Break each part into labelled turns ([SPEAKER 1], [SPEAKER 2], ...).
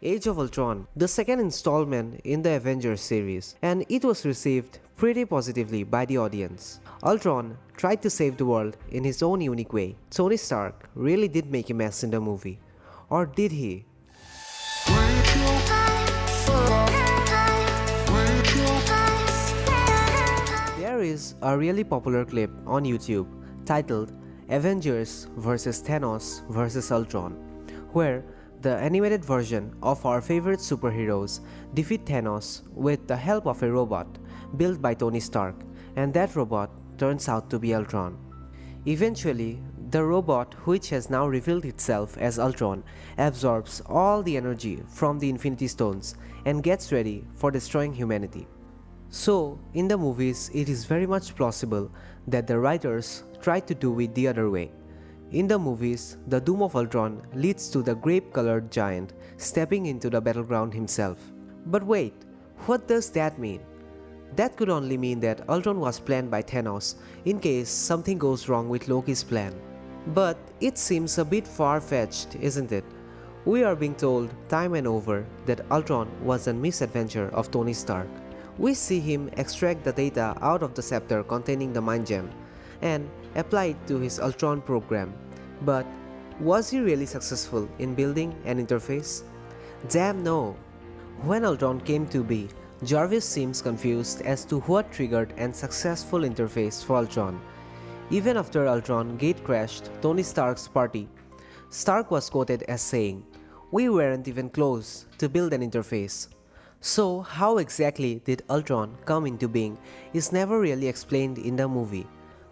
[SPEAKER 1] Age of Ultron, the second installment in the Avengers series, and it was received pretty positively by the audience. Ultron tried to save the world in his own unique way. Tony Stark really did make a mess in the movie. Or did he? There is a really popular clip on YouTube titled Avengers vs Thanos vs Ultron, where the animated version of our favorite superheroes defeat Thanos with the help of a robot built by Tony Stark, and that robot turns out to be Ultron. Eventually, the robot, which has now revealed itself as Ultron, absorbs all the energy from the Infinity Stones and gets ready for destroying humanity. So, in the movies, it is very much plausible that the writers tried to do it the other way. In the movies, the Doom of Ultron leads to the grape-colored giant stepping into the battleground himself. But wait, what does that mean? That could only mean that Ultron was planned by Thanos in case something goes wrong with Loki's plan. But it seems a bit far-fetched, isn't it? We are being told time and over that Ultron was a misadventure of Tony Stark. We see him extract the data out of the scepter containing the mind gem and apply it to his Ultron program. But was he really successful in building an interface? Damn no! When Ultron came to be, Jarvis seems confused as to what triggered an successful interface for Ultron. Even after Ultron gate-crashed Tony Stark's party, Stark was quoted as saying, "We weren't even close to build an interface." So how exactly did Ultron come into being is never really explained in the movie.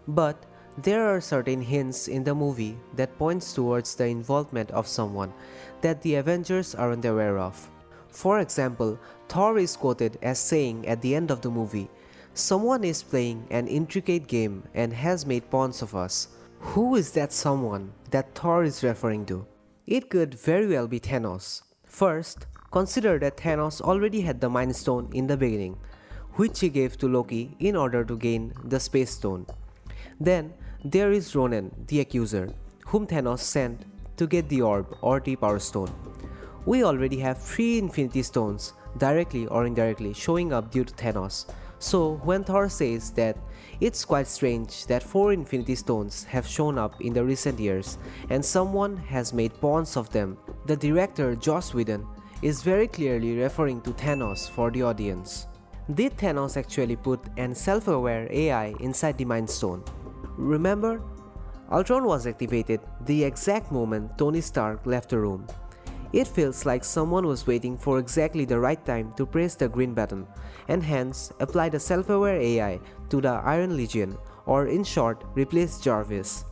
[SPEAKER 1] But there are certain hints in the movie that points towards the involvement of someone that the Avengers aren't aware of. For example, Thor is quoted as saying at the end of the movie, "Someone is playing an intricate game and has made pawns of us." Who is that someone that Thor is referring to? It could very well be Thanos. First, consider that Thanos already had the Mind Stone in the beginning, which he gave to Loki in order to gain the Space Stone. Then, there is Ronan, the Accuser, whom Thanos sent to get the Orb or the Power Stone. We already have 3 Infinity Stones, directly or indirectly, showing up due to Thanos. So, when Thor says that it's quite strange that 4 Infinity Stones have shown up in the recent years and someone has made pawns of them, the director Joss Whedon is very clearly referring to Thanos for the audience. Did Thanos actually put an self-aware AI inside the Mind Stone? Remember? Ultron was activated the exact moment Tony Stark left the room. It feels like someone was waiting for exactly the right time to press the green button and hence apply the self-aware AI to the Iron Legion, or in short, replace Jarvis.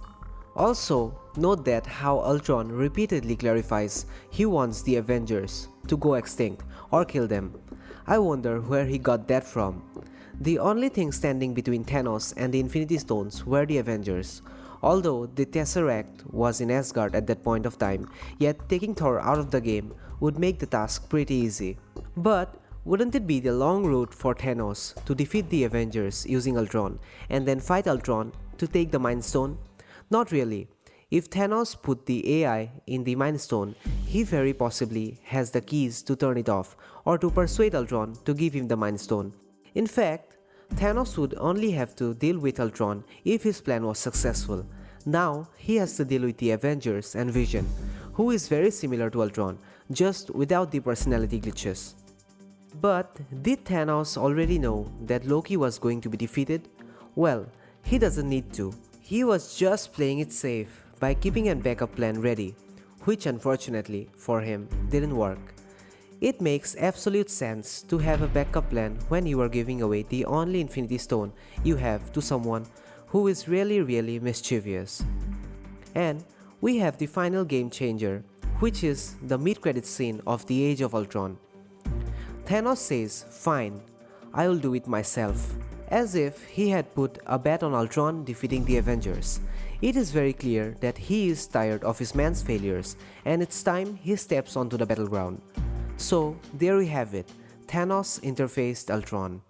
[SPEAKER 1] Also, note that how Ultron repeatedly clarifies he wants the Avengers to go extinct or kill them. I wonder where he got that from. The only thing standing between Thanos and the Infinity Stones were the Avengers. Although the Tesseract was in Asgard at that point of time, yet taking Thor out of the game would make the task pretty easy. But wouldn't it be the long route for Thanos to defeat the Avengers using Ultron and then fight Ultron to take the Mind Stone? Not really. If Thanos put the AI in the Mind Stone, he very possibly has the keys to turn it off or to persuade Ultron to give him the Mind Stone. In fact, Thanos would only have to deal with Ultron if his plan was successful. Now, he has to deal with the Avengers and Vision, who is very similar to Ultron, just without the personality glitches. But did Thanos already know that Loki was going to be defeated? Well, he doesn't need to. He was just playing it safe by keeping a backup plan ready, which unfortunately for him didn't work. It makes absolute sense to have a backup plan when you are giving away the only Infinity Stone you have to someone who is really mischievous. And we have the final game changer, which is the mid-credits scene of the Age of Ultron. Thanos says, "Fine, I will do it myself," as if he had put a bet on Ultron defeating the Avengers. It is very clear that he is tired of his man's failures and it's time he steps onto the battleground. So there we have it, Thanos interfaced Ultron.